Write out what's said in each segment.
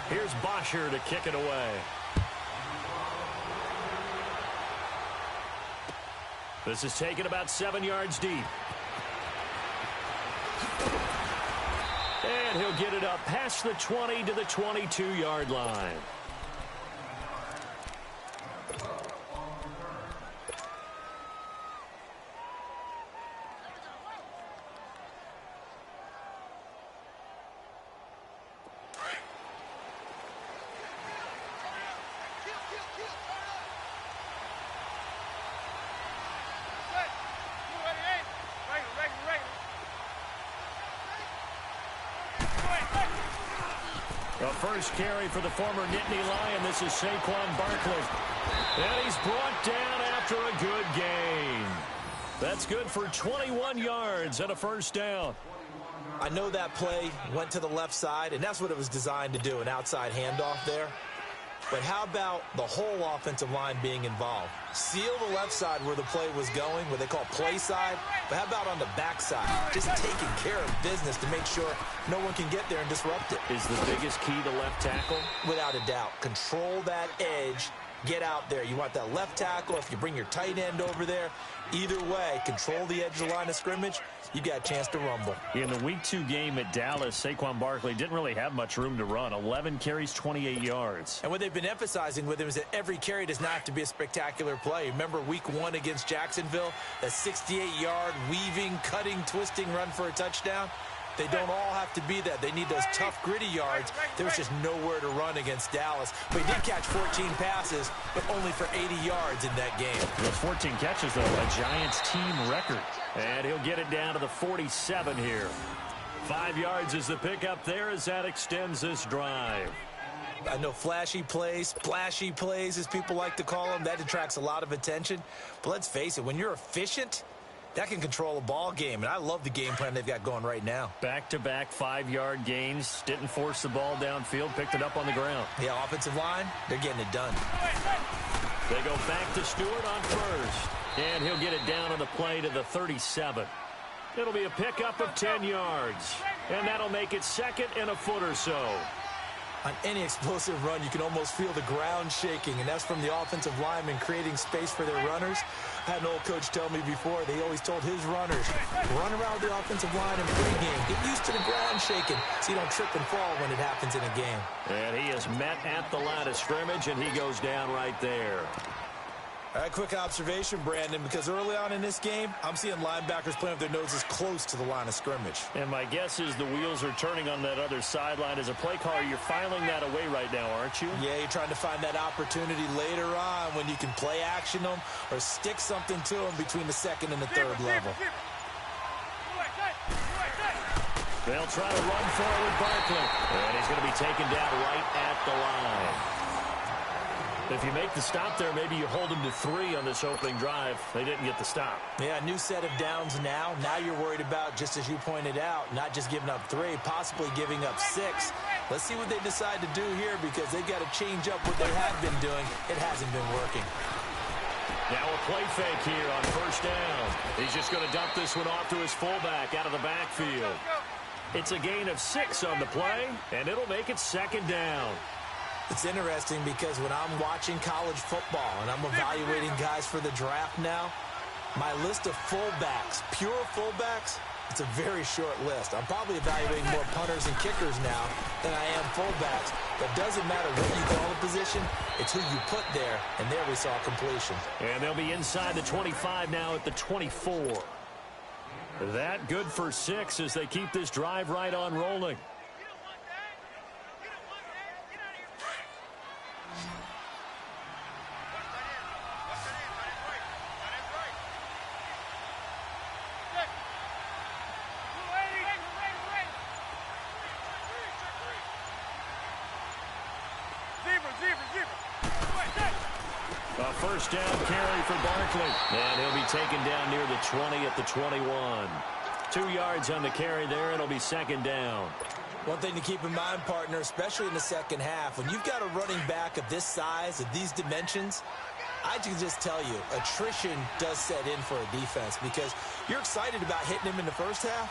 Here's Bosher to kick it away. This is taken about 7 yards deep. And he'll get it up past the 20 to the 22-yard line. The first carry for the former Nittany Lion. This is Saquon Barkley. And he's brought down after a good gain. That's good for 21 yards and a first down. I know that play went to the left side, and that's what it was designed to do, an outside handoff there. But how about the whole offensive line being involved? Seal the left side where the play was going, what they call play side. But how about on the back side? Just taking care of business to make sure no one can get there and disrupt it. Is the biggest key to left tackle? Without a doubt. Control that edge. Get out there. You want that left tackle. If you bring your tight end over there, either way, control the edge of the line of scrimmage, you got a chance to rumble. In the Week 2 game at Dallas, Saquon Barkley didn't really have much room to run. 11 carries, 28 yards. And what they've been emphasizing with him is that every carry does not have to be a spectacular play. Remember Week 1 against Jacksonville? That 68-yard weaving, cutting, twisting run for a touchdown? They don't all have to be that. They need those tough, gritty yards. There was just nowhere to run against Dallas. But he did catch 14 passes, but only for 80 yards in that game. Those 14 catches, though, a Giants team record. And he'll get it down to the 47 here. 5 yards is the pickup there as that extends this drive. I know flashy plays, splashy plays, as people like to call them, that attracts a lot of attention. But let's face it, when you're efficient, that can control a ball game, and I love the game plan they've got going right now. Back-to-back 5-yard gains. Didn't force the ball downfield. Picked it up on the ground. Yeah, offensive line, they're getting it done. They go back to Stewart on first. And he'll get it down on the play to the 37. It'll be a pickup of 10 yards. And that'll make it second and a foot or so. On any explosive run, you can almost feel the ground shaking, and that's from the offensive linemen creating space for their runners. I had an old coach tell me before, they always told his runners, run around the offensive line in pregame. Get used to the ground shaking so you don't trip and fall when it happens in a game. And he is met at the line of scrimmage, and he goes down right there. All right, quick observation, Brandon, because early on in this game, I'm seeing linebackers playing with their noses close to the line of scrimmage. And my guess is the wheels are turning on that other sideline. As a play caller, you're filing that away right now, aren't you? Yeah, you're trying to find that opportunity later on when you can play action them or stick something to them between the second and the third level. They'll try to run forward Barkley. And he's going to be taken down right at the line. If you make the stop there, maybe you hold them to 3 on this opening drive. They didn't get the stop. Yeah, new set of downs now. Now you're worried about, just as you pointed out, not just giving up 3, possibly giving up 6. Let's see what they decide to do here because they've got to change up what they have been doing. It hasn't been working. Now a play fake here on first down. He's just going to dump this one off to his fullback out of the backfield. It's a gain of 6 on the play, and it'll make it second down. It's interesting because when I'm watching college football and I'm evaluating guys for the draft now, my list of fullbacks, pure fullbacks, it's a very short list. I'm probably evaluating more punters and kickers now than I am fullbacks. But it doesn't matter what you call the position, it's who you put there. And there we saw completion. And they'll be inside the 25 now at the 24. That good for 6 as they keep this drive right on rolling. A first down carry for Barkley. And he'll be taken down near the 20 at the 21. 2 yards on the carry there. It'll be second down. One thing to keep in mind, partner, especially in the second half, when you've got a running back of this size, of these dimensions, I can just tell you, attrition does set in for a defense because you're excited about hitting him in the first half.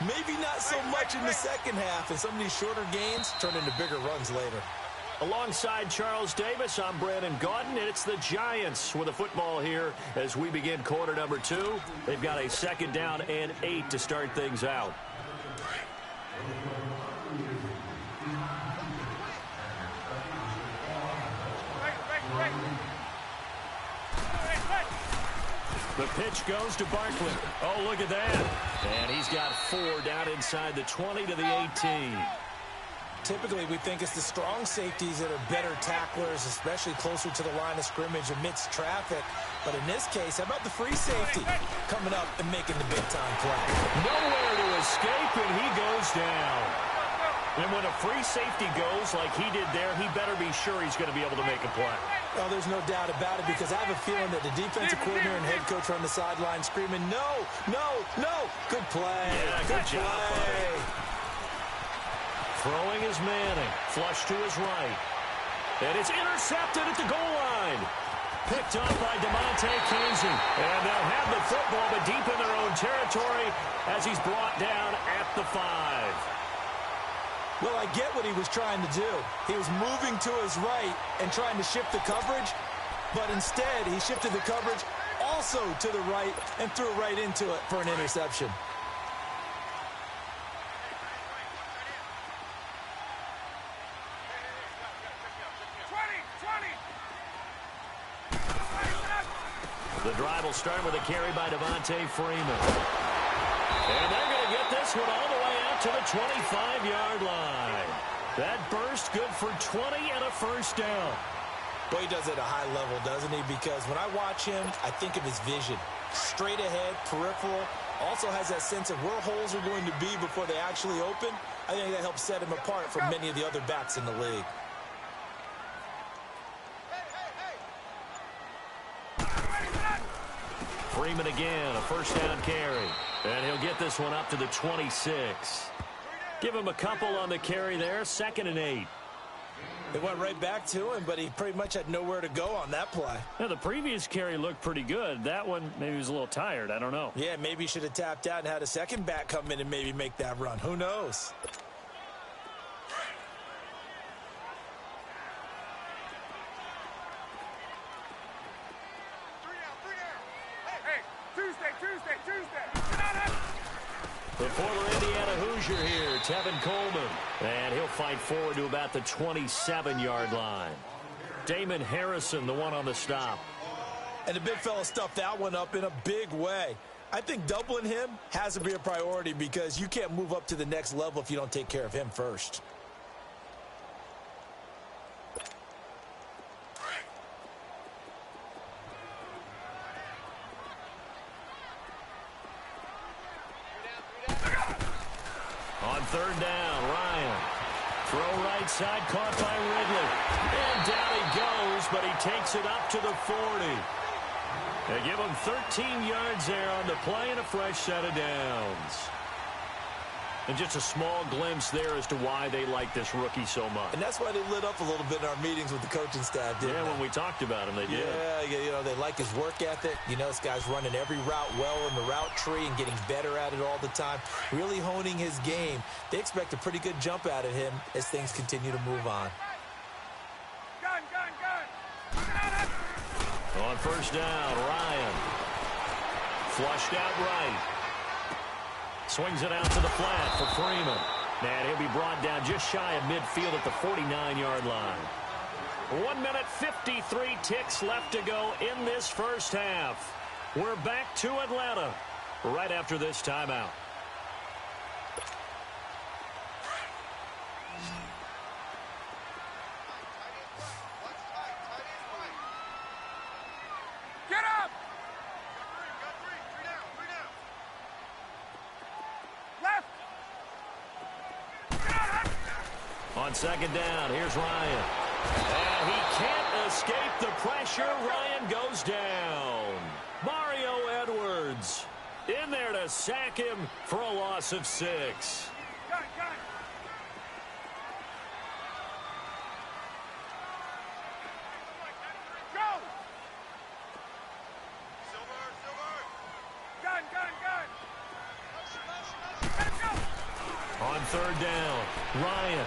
Maybe not so much in the second half, and some of these shorter gains turn into bigger runs later. Alongside Charles Davis, I'm Brandon Gaudin, and it's the Giants with the football here as we begin quarter number 2. They've got a 2nd down and 8 to start things out. The pitch goes to Barkley. Oh, look at that. And he's got 4 down inside the 20 to the 18. Typically, we think it's the strong safeties that are better tacklers, especially closer to the line of scrimmage amidst traffic. But in this case, how about the free safety coming up and making the big-time play? Nowhere to escape, and he goes down. And when a free safety goes like he did there, he better be sure he's going to be able to make a play. Oh, there's no doubt about it, because I have a feeling that the defensive coordinator and head coach are on the sideline screaming, no, no, no. Good play. Yeah, good job, buddy. Throwing is Manning. Flush to his right. And it's intercepted at the goal line. Picked up by DeMonte Casey. And they'll have the football, but deep in their own territory as he's brought down at the 5. Well, I get what he was trying to do. He was moving to his right and trying to shift the coverage, but instead he shifted the coverage also to the right and threw right into it for an interception. The drive will start with a carry by Devontae Freeman. And they're going to get this one all the way out to the 25-yard line. That burst good for 20 and a 1st down. Well, he does it at a high level, doesn't he? Because when I watch him, I think of his vision. Straight ahead, peripheral. Also has that sense of where holes are going to be before they actually open. I think that helps set him apart from many of the other backs in the league. Freeman again, a 1st down carry. And he'll get this one up to the 26. Give him a couple on the carry there, 2nd and 8. It went right back to him, but he pretty much had nowhere to go on that play. Now, the previous carry looked pretty good. That one, maybe he was a little tired. I don't know. Yeah, maybe he should have tapped out and had a second back come in and maybe make that run. Who knows? The former Indiana Hoosier here, Tevin Coleman. And he'll fight forward to about the 27-yard line. Damon Harrison, the one on the stop. And the big fella stuffed that one up in a big way. I think doubling him has to be a priority because you can't move up to the next level if you don't take care of him first. On 3rd down, Ryan. Throw right side, caught by Ridley. And down he goes, but he takes it up to the 40. They give him 13 yards there on the play and a fresh set of downs. And just a small glimpse there as to why they like this rookie so much. And that's why they lit up a little bit in our meetings with the coaching staff, didn't they? Yeah, when we talked about him, they did. Yeah, you know, they like his work ethic. You know, this guy's running every route well in the route tree and getting better at it all the time, really honing his game. They expect a pretty good jump out of him as things continue to move on. Gun. On 1st down, Ryan. Flushed out right. Swings it out to the flat for Freeman. And he'll be brought down just shy of midfield at the 49-yard line. 1 minute, 53 ticks left to go in this first half. We're back to Atlanta right after this timeout. Get up! Left! On 2nd down, here's Ryan. And he can't escape the pressure. Ryan goes down. Mario Edwards in there to sack him for a loss of 6. Gun! Go! Gun! Let's go! third down. Ryan.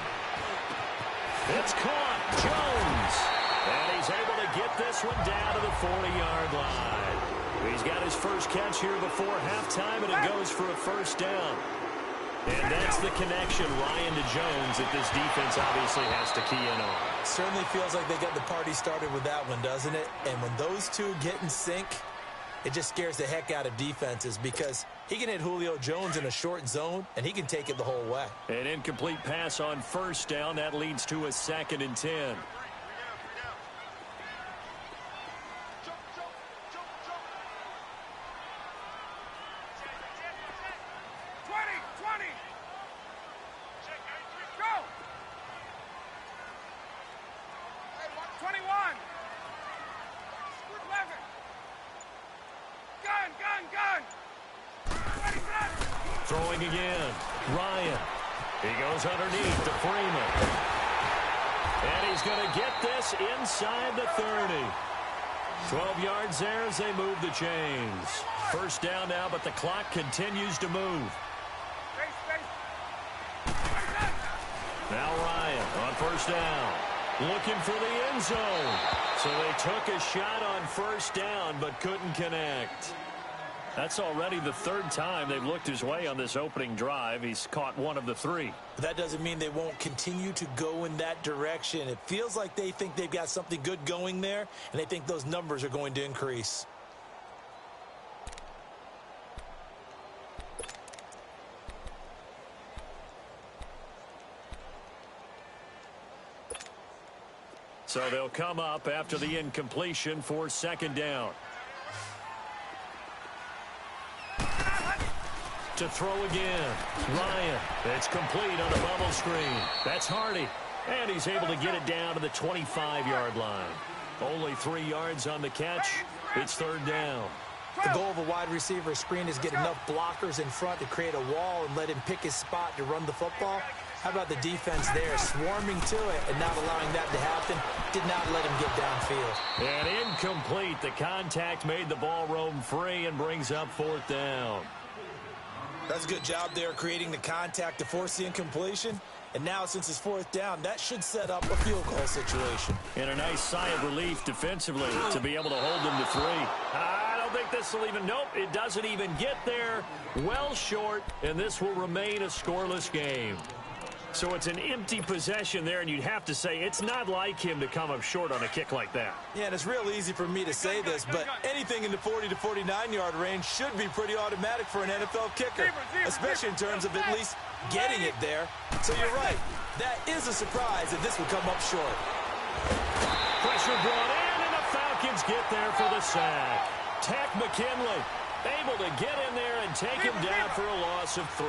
It's caught. Jones. And he's able to get this one down to the 40-yard line. He's got his first catch here before halftime, and it goes for a first down. And that's the connection, Ryan to Jones, that this defense obviously has to key in on. Certainly feels like they got the party started with that one, doesn't it? And when those two get in sync, it just scares the heck out of defenses because he can hit Julio Jones in a short zone, and he can take it the whole way. An incomplete pass on first down. That leads to a 2nd and 10. Throwing again. Ryan. He goes underneath to Freeman. And he's going to get this inside the 30. 12 yards there as they move the chains. First down now, but the clock continues to move. Now Ryan on first down. Looking for the end zone. So they took a shot on first down, but couldn't connect. That's already the 3rd time they've looked his way on this opening drive. He's caught one of the 3. But that doesn't mean they won't continue to go in that direction. It feels like they think they've got something good going there, and they think those numbers are going to increase. So they'll come up after the incompletion for 2nd down. To throw again. Ryan. It's complete on a bubble screen. That's Hardy. And he's able to get it down to the 25-yard line. Only 3 yards on the catch. It's 3rd down. The goal of a wide receiver screen is get enough blockers in front to create a wall and let him pick his spot to run the football. How about the defense there, swarming to it and not allowing that to happen? Did not let him get downfield. And incomplete. The contact made the ball roam free and brings up 4th down. That's a good job there creating the contact to force the incompletion. And now, since it's 4th down, that should set up a field goal situation. And a nice sigh of relief defensively to be able to hold them to 3. I don't think this will even, nope, it doesn't even get there. Well short, and this will remain a scoreless game. So it's an empty possession there, and you'd have to say it's not like him to come up short on a kick like that. Yeah, and it's real easy for me to say this, but anything in the 40 to 49-yard range should be pretty automatic for an NFL kicker, especially in terms of at least getting it there. So you're right. That is a surprise that this would come up short. Pressure brought in, and the Falcons get there for the sack. Tech McKinley able to get in there and take him down for a loss of 3.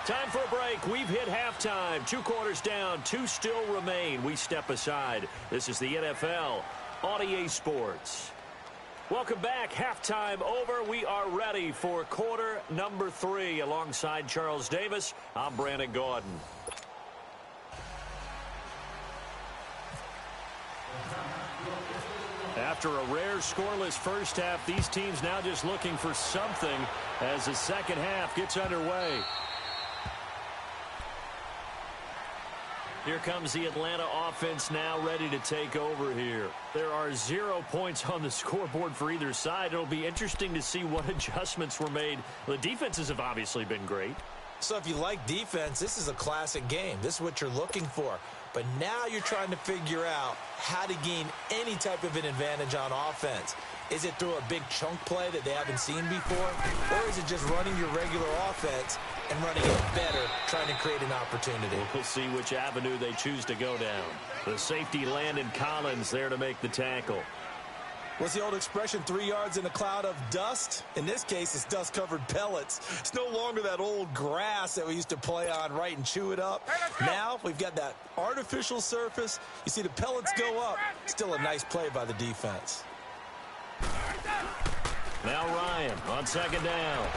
Time for a break. We've hit halftime. 2 quarters down. 2 still remain. We step aside. This is the NFL on EA Sports. Welcome back. Halftime over. We are ready for quarter number 3. Alongside Charles Davis, I'm Brandon Gordon. After a rare scoreless first half, these teams now just looking for something as the second half gets underway. Here comes the Atlanta offense now ready to take over here. There are 0 points on the scoreboard for either side. It'll be interesting to see what adjustments were made. The defenses have obviously been great. So if you like defense, this is a classic game. This is what you're looking for. But now you're trying to figure out how to gain any type of an advantage on offense. Is it through a big chunk play that they haven't seen before? Or is it just running your regular offense and running it better, trying to create an opportunity? We'll see which avenue they choose to go down. The safety Landon Collins there to make the tackle. What's the old expression, 3 yards in a cloud of dust? In this case, it's dust-covered pellets. It's no longer that old grass that we used to play on, right, and chew it up. Now we've got that artificial surface. You see the pellets go up. Still a nice play by the defense. Now Ryan on second down.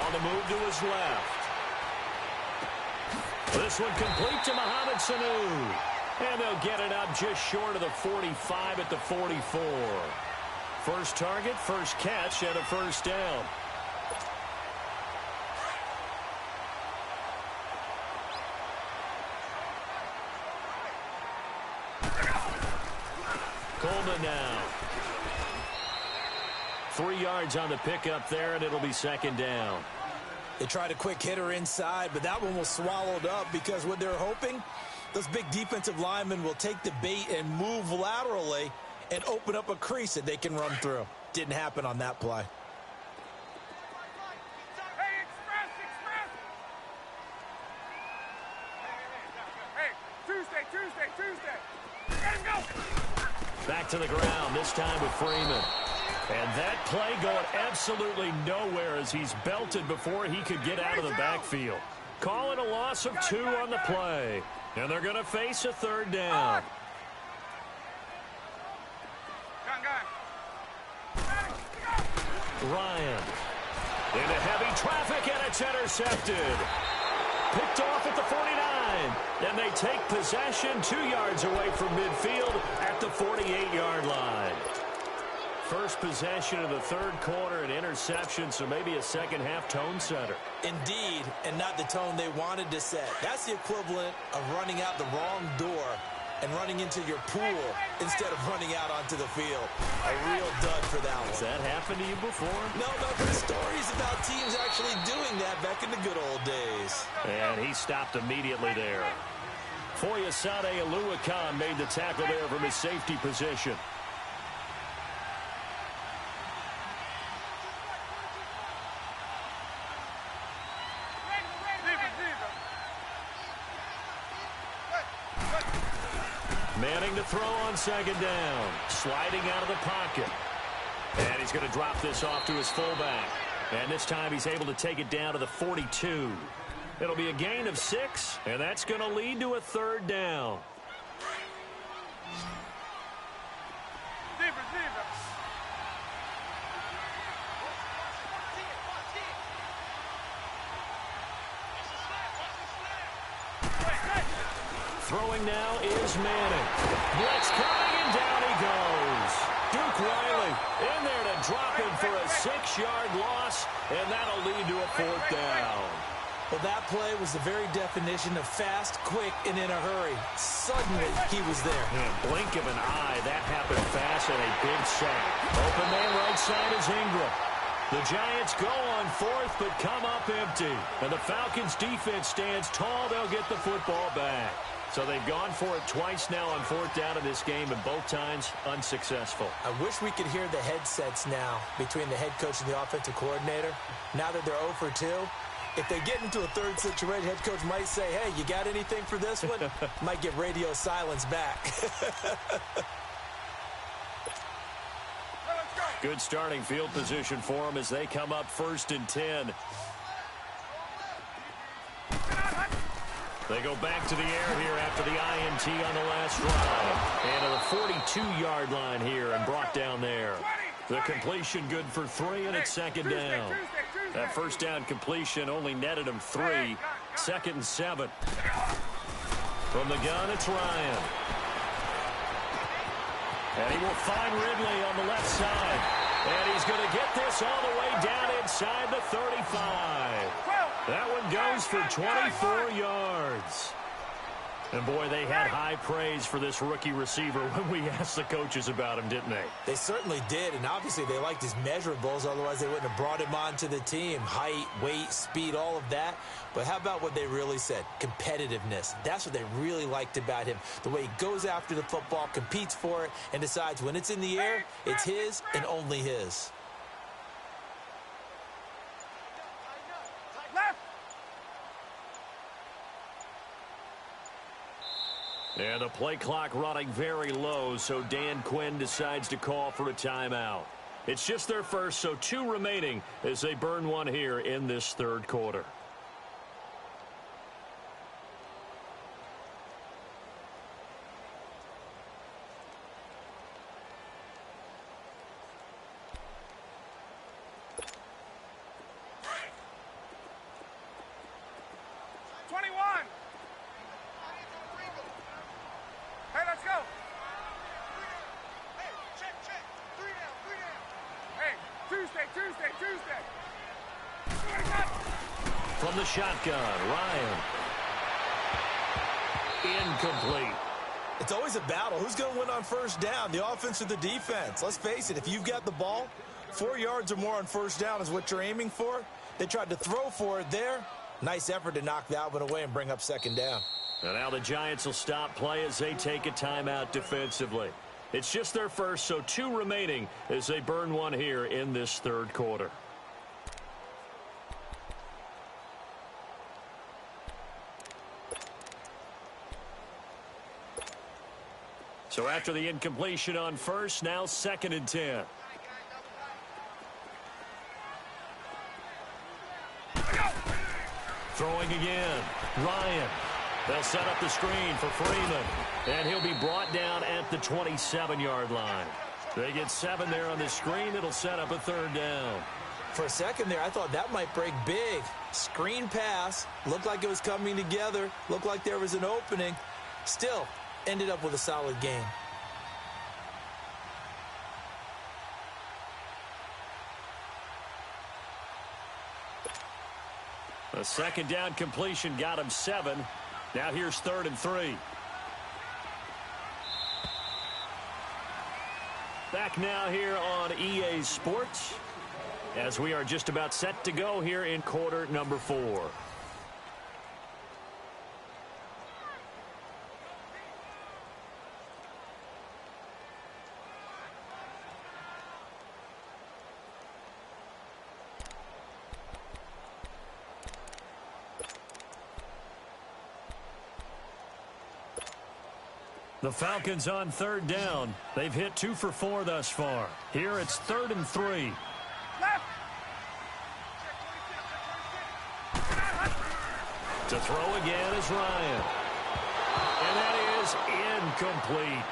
On the move to his left. This one complete to Mohamed Sanu. And they'll get it up just short of the 45 at the 44. First target, first catch, and a first down. Coleman now. 3 yards on the pickup there, and it'll be second down. They tried a quick hitter inside, but that one was swallowed up because what they're hoping, those big defensive linemen will take the bait and move laterally and open up a crease that they can run through. Didn't happen on that play. Hey, express! Hey, Tuesday! Let him go! Back to the ground, this time with Freeman. And that play going absolutely nowhere as he's belted before he could get out of the backfield. Calling a loss of 2 on the play. And they're going to face a third down. Ryan. Into heavy traffic, and it's intercepted. Picked off at the 49. And they take possession 2 yards away from midfield at the 48-yard line. First possession of the third quarter, an interception, so maybe a second-half tone setter. Indeed, and not the tone they wanted to set. That's the equivalent of running out the wrong door and running into your pool instead of running out onto the field. A real dud for that one. Has that happened to you before? No, but there's stories about teams actually doing that back in the good old days. And he stopped immediately there. Foyesade Aluakan made the tackle there from his safety position. Manning to throw on second down. Sliding out of the pocket. And he's going to drop this off to his fullback. And this time he's able to take it down to the 42. It'll be a gain of 6, and that's going to lead to a third down. Throwing now is Manning. Blitz coming, and down he goes. Duke Riley in there to drop him for a 6-yard loss, and that'll lead to a fourth down. Well, that play was the very definition of fast, quick, and in a hurry. Suddenly, he was there. And blink of an eye, that happened fast, and a big sack. Open man right side is Ingram. The Giants go on fourth, but come up empty. And the Falcons' defense stands tall. They'll get the football back. So they've gone for it twice now on fourth down in this game, and both times unsuccessful. I wish we could hear the headsets now between the head coach and the offensive coordinator. Now that they're 0 for 2, if they get into a third situation, head coach might say, hey, you got anything for this one? Might get radio silence back. Good starting field position for them as they come up 1st and 10. They go back to the air here after the INT on the last drive. And to the 42-yard line here and brought down there. The completion good for 3, and it's second down. That first down completion only netted him 3. 2nd and 7. From the gun, it's Ryan. And he will find Ridley on the left side. And he's going to get this all the way down inside the 35. That one goes for 24 yards. And, boy, they had high praise for this rookie receiver when we asked the coaches about him, didn't they? They certainly did, and obviously they liked his measurables. Otherwise, they wouldn't have brought him onto the team. Height, weight, speed, all of that. But how about what they really said? Competitiveness. That's what they really liked about him. The way he goes after the football, competes for it, and decides when it's in the air, it's his and only his. And the play clock running very low, so Dan Quinn decides to call for a timeout. It's just their first, so 2 remaining as they burn one here in this third quarter. Tuesday. From the shotgun, Ryan. Incomplete. It's always a battle. Who's going to win on first down, the offense or the defense? Let's face it, if you've got the ball, 4 yards or more on first down is what you're aiming for. They tried to throw for it there. Nice effort to knock that one away and bring up second down. And now the Giants will stop play as they take a timeout defensively. It's just their first, so 2 remaining as they burn one here in this third quarter. So after the incompletion on first, now 2nd and 10. Throwing again. Ryan. They'll set up the screen for Freeman. And he'll be brought down at the 27-yard line. They get 7 there on the screen. It'll set up a 3rd down. For a second there, I thought that might break big. Screen pass. Looked like it was coming together. Looked like there was an opening. Still, ended up with a solid game. A 2nd down completion got him 7. Now here's 3rd and 3. Back now here on EA Sports as we are just about set to go here in quarter number 4. The Falcons on 3rd down. They've hit 2 for 4 thus far. Here it's 3rd and 3. Left. To throw again is Ryan. And that is incomplete.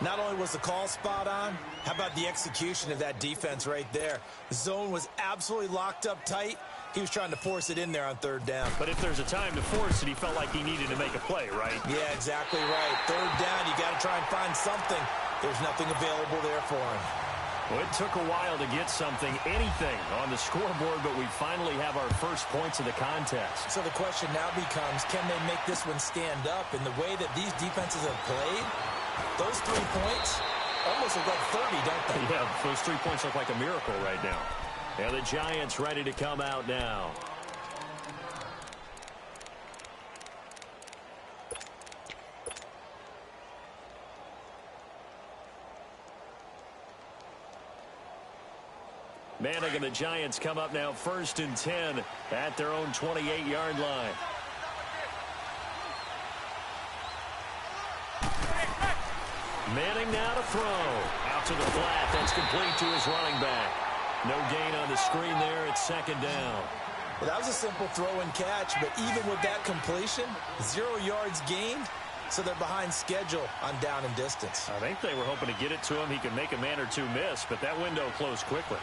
Not only was the call spot on, how about the execution of that defense right there? The zone was absolutely locked up tight. He was trying to force it in there on 3rd down. But if there's a time to force it, he felt like he needed to make a play, right? Yeah, exactly right. 3rd down, you got to try and find something. There's nothing available there for him. Well, it took a while to get something, anything, on the scoreboard, but we finally have our first points of the contest. So the question now becomes, can they make this one stand up? In the way that these defenses have played, those 3 points almost look like 30, don't they? Yeah, those 3 points look like a miracle right now. And the Giants ready to come out now. Manning and the Giants come up now 1st and 10 at their own 28-yard line. Manning now to throw. Out to the flat. That's complete to his running back. No gain on the screen there. It's 2nd down. Well, that was a simple throw and catch, but even with that completion, 0 yards gained, so they're behind schedule on down and distance. I think they were hoping to get it to him. He could make a man or 2 miss, but that window closed quickly.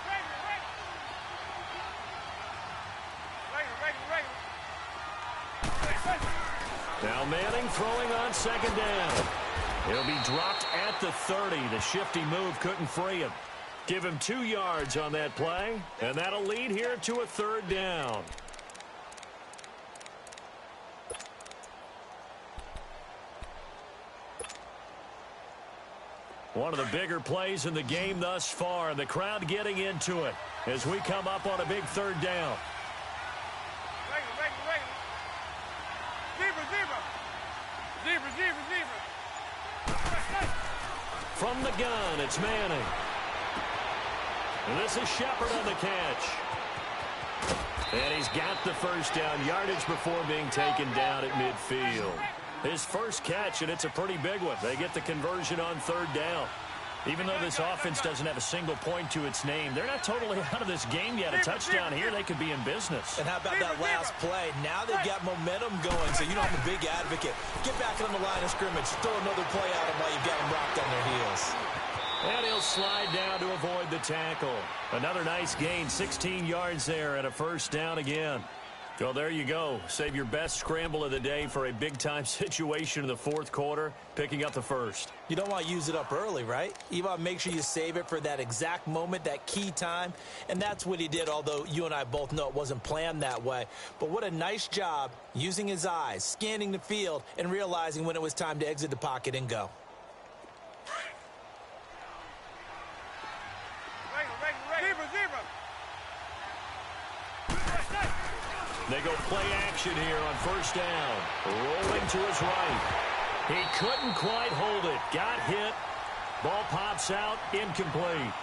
Now Manning throwing on 2nd down. He'll be dropped at the 30. The shifty move couldn't free him. Give him 2 yards on that play, and that'll lead here to a 3rd down. One of the bigger plays in the game thus far, and the crowd getting into it as we come up on a big 3rd down. Zebra. From the gun, it's Manning. And this is Shepard on the catch. And he's got the 1st down, yardage before being taken down at midfield. His first catch, and it's a pretty big one. They get the conversion on 3rd down. Even though this offense doesn't have a single point to its name, they're not totally out of this game yet. A touchdown here, they could be in business. And how about that last play? Now they've got momentum going, so you know I'm a big advocate. Get back on the line of scrimmage. Throw another play at them while you've got them rocked on their heels. And he'll slide down to avoid the tackle. Another nice gain, 16 yards there, and a 1st down again. Well, there you go. Save your best scramble of the day for a big-time situation in the fourth quarter, picking up the first. You don't want to use it up early, right? You want to make sure you save it for that exact moment, that key time, and that's what he did, although you and I both know it wasn't planned that way. But what a nice job using his eyes, scanning the field, and realizing when it was time to exit the pocket and go. They go play action here on first down. Rolling to his right. He couldn't quite hold it. Got hit. Ball pops out. Incomplete.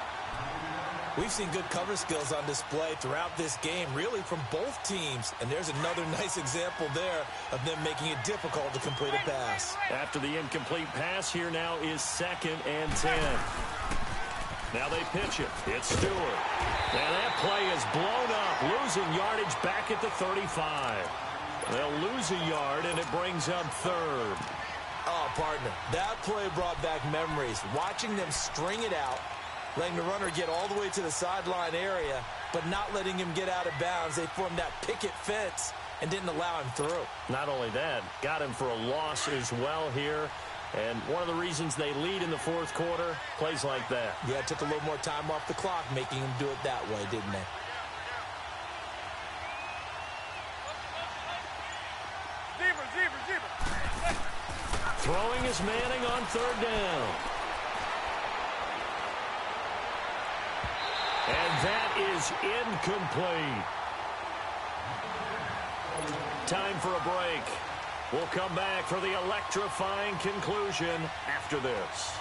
We've seen good cover skills on display throughout this game, really from both teams. And there's another nice example there of them making it difficult to complete a pass. After the incomplete pass, here now is 2nd and 10. Now they pitch it. It's Stewart. And that play is blown up. Losing yardage back at the 35. They'll lose a yard, and it brings up 3rd. Oh, partner, that play brought back memories. Watching them string it out, letting the runner get all the way to the sideline area, but not letting him get out of bounds. They formed that picket fence and didn't allow him through. Not only that, got him for a loss as well here. And one of the reasons they lead in the fourth quarter, plays like that. Yeah, it took a little more time off the clock, making him do it that way, didn't they? Throwing is Manning on 3rd down. And that is incomplete. Time for a break. We'll come back for the electrifying conclusion after this.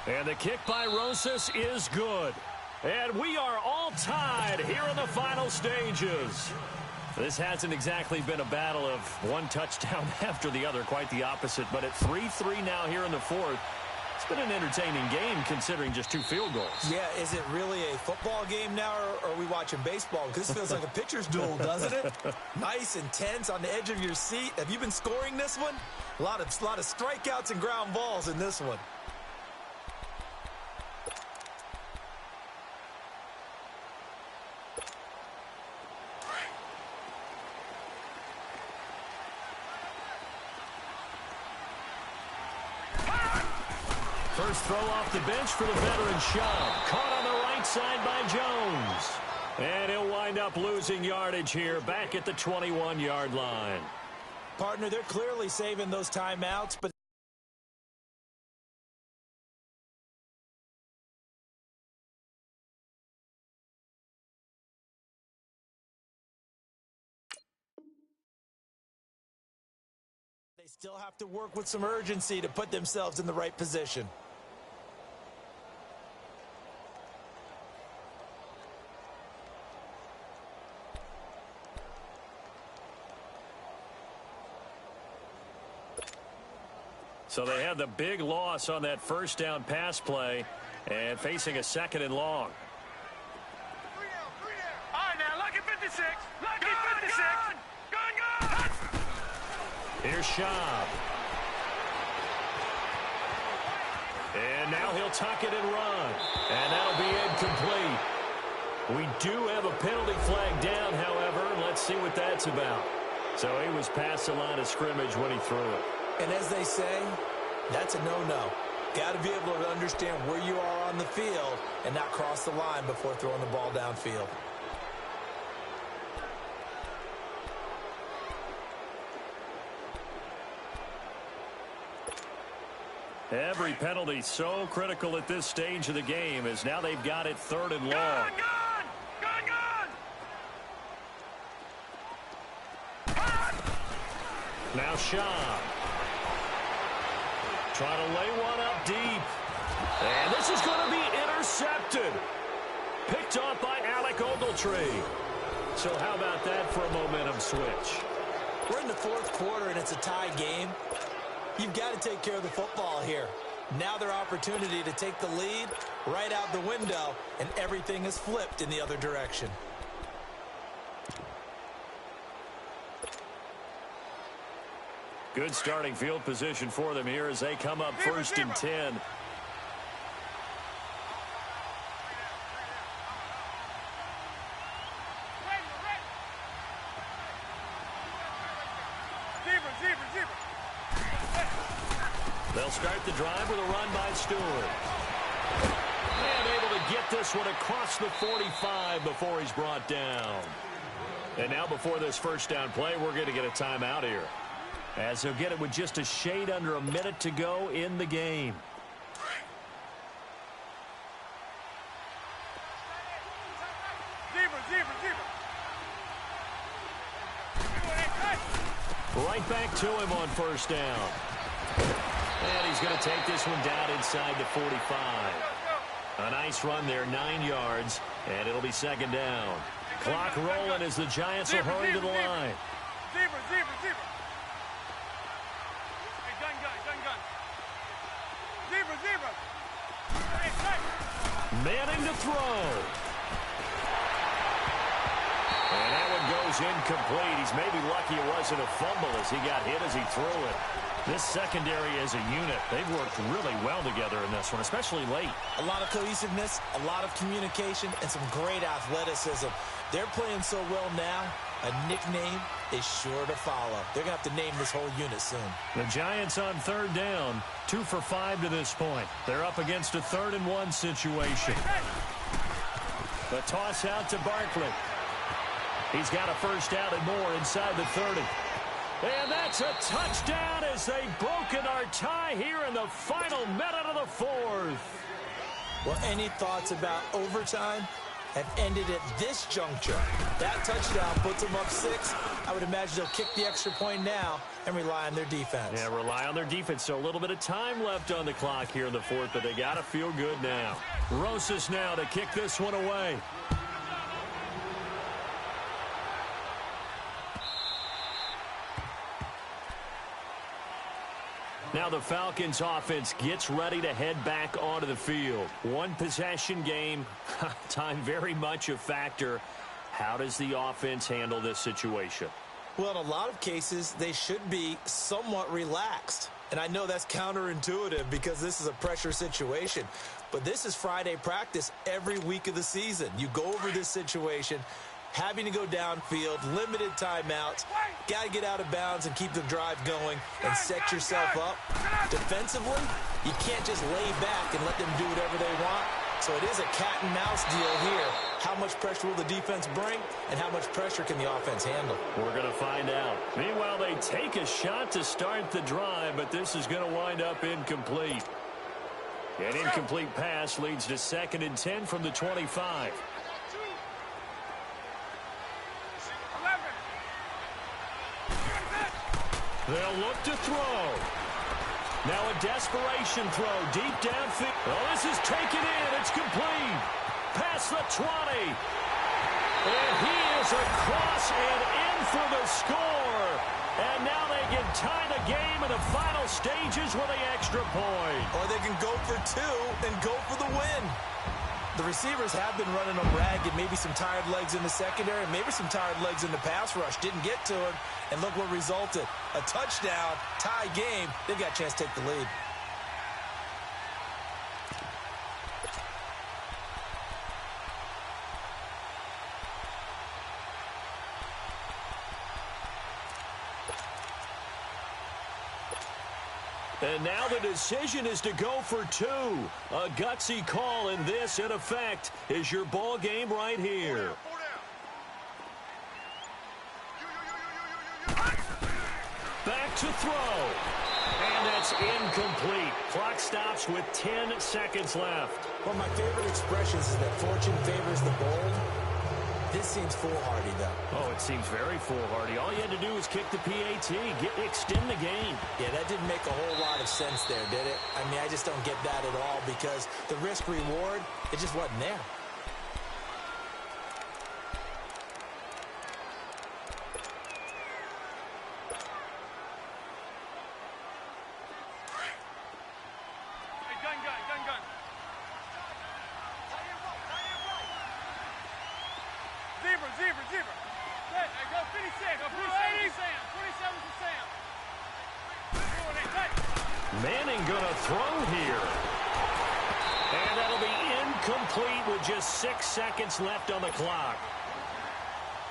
And the kick by Rosas is good. And we are all tied here in the final stages. This hasn't exactly been a battle of one touchdown after the other, quite the opposite. But at 3-3 now here in the fourth, it's been an entertaining game considering just 2 field goals. Yeah, is it really a football game now, or are we watching baseball? Because this feels like a pitcher's duel, doesn't it? Nice, intense, on the edge of your seat. Have you been scoring this one? A lot of strikeouts and ground balls in this one. First throw off the bench for the veteran Schaub. Caught on the right side by Jones. And he'll wind up losing yardage here back at the 21-yard line. Partner, they're clearly saving those timeouts, but they still have to work with some urgency to put themselves in the right position. So they had the big loss on that first down pass play and facing a 2nd and long. 3 down. All right, now, lucky 56. Lucky 56. Gun. Here's Schaub. And now he'll tuck it and run. And that'll be incomplete. We do have a penalty flag down, however. Let's see what that's about. So he was past the line of scrimmage when he threw it. And as they say, that's a no-no. Got to be able to understand where you are on the field and not cross the line before throwing the ball downfield. Every penalty so critical at this stage of the game as now they've got it 3rd and long. Now Schaub. Trying to lay one up deep. And this is going to be intercepted. Picked off by Alec Ogletree. So how about that for a momentum switch? We're in the fourth quarter and it's a tie game. You've got to take care of the football here. Now their opportunity to take the lead right out the window, and everything is flipped in the other direction. Good starting field position for them here as they come up 1st and 10. they'll start the drive with a run by Stewart. And able to get this one across the 45 before he's brought down. And now before this first down play, we're going to get a timeout here, as he'll get it with just a shade under a minute to go in the game. Right back to him on first down. And he's going to take this one down inside the 45. A nice run there, 9 yards, and it'll be second down. Clock rolling as the Giants will hurry to the line. Zebra. Hey, gun. Zebra. Hey. Manning to throw. And that one goes incomplete. He's maybe lucky it wasn't a fumble as he got hit as he threw it. This secondary as a unit, they've worked really well together in this one, especially late. A lot of cohesiveness, a lot of communication, and some great athleticism. They're playing so well now, a nickname is sure to follow. They're going to have to name this whole unit soon. The Giants on third down, 2 for 5 to this point. They're up against a 3rd and 1 situation. The toss out to Barkley. He's got a first down and more inside the 30. And that's a touchdown as they've broken our tie here in the final minute of the 4th. Well, any thoughts about overtime have ended at this juncture. That touchdown puts them up 6. I would imagine they'll kick the extra point now and rely on their defense. Yeah, rely on their defense. So a little bit of time left on the clock here in the 4th, but they got to feel good now. Rosas now to kick this one away. Now the Falcons offense gets ready to head back onto the field. One possession game, time very much a factor. How does the offense handle this situation? Well, in a lot of cases, they should be somewhat relaxed. And I know that's counterintuitive because this is a pressure situation. But this is Friday practice every week of the season. You go over this situation, having to go downfield, limited timeouts, got to get out of bounds and keep the drive going and set yourself up. Defensively, you can't just lay back and let them do whatever they want. So it is a cat and mouse deal here. How much pressure will the defense bring and how much pressure can the offense handle? We're going to find out. Meanwhile, they take a shot to start the drive, but this is going to wind up incomplete. An incomplete pass leads to 2nd and 10 from the 25. They'll look to throw. Now a desperation throw deep downfield. Oh, this is taken in. It's complete. Past the 20. And he is across and in for the score. And now they can tie the game in the final stages with the extra point. Or they can go for 2 and go for the win. The receivers have been running them ragged. Maybe some tired legs in the secondary, maybe some tired legs in the pass rush. Didn't get to him, and look what resulted. A touchdown, tie game. They've got a chance to take the lead. And now the decision is to go for 2. A gutsy call, and this, in effect, is your ball game right here. Back to throw. And that's incomplete. Clock stops with 10 seconds left. One of my favorite expressions is that fortune favors the bold. This seems foolhardy, though. Oh, it seems very foolhardy. All you had to do was kick the PAT, extend the game. Yeah, that didn't make a whole lot of sense there, did it? I mean, I just don't get that at all because the risk-reward, it just wasn't there. Zebra. Hey, go 56. Go 47 to Sam. Manning going to throw here. And that'll be incomplete with just 6 seconds left on the clock.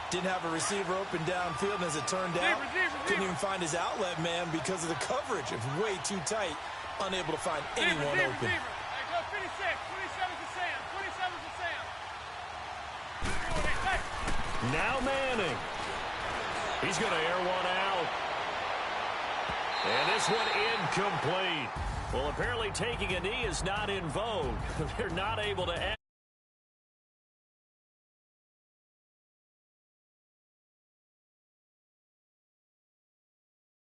Didn't have a receiver open downfield, and as it turned out, couldn't even find his outlet man because of the coverage. It was way too tight. unable to find anyone open. Hey, go 56. 27's to Sam. 27's to Sam. Now Manning. He's going to air one out. And this one incomplete. Well, apparently taking a knee is not in vogue. They're not able to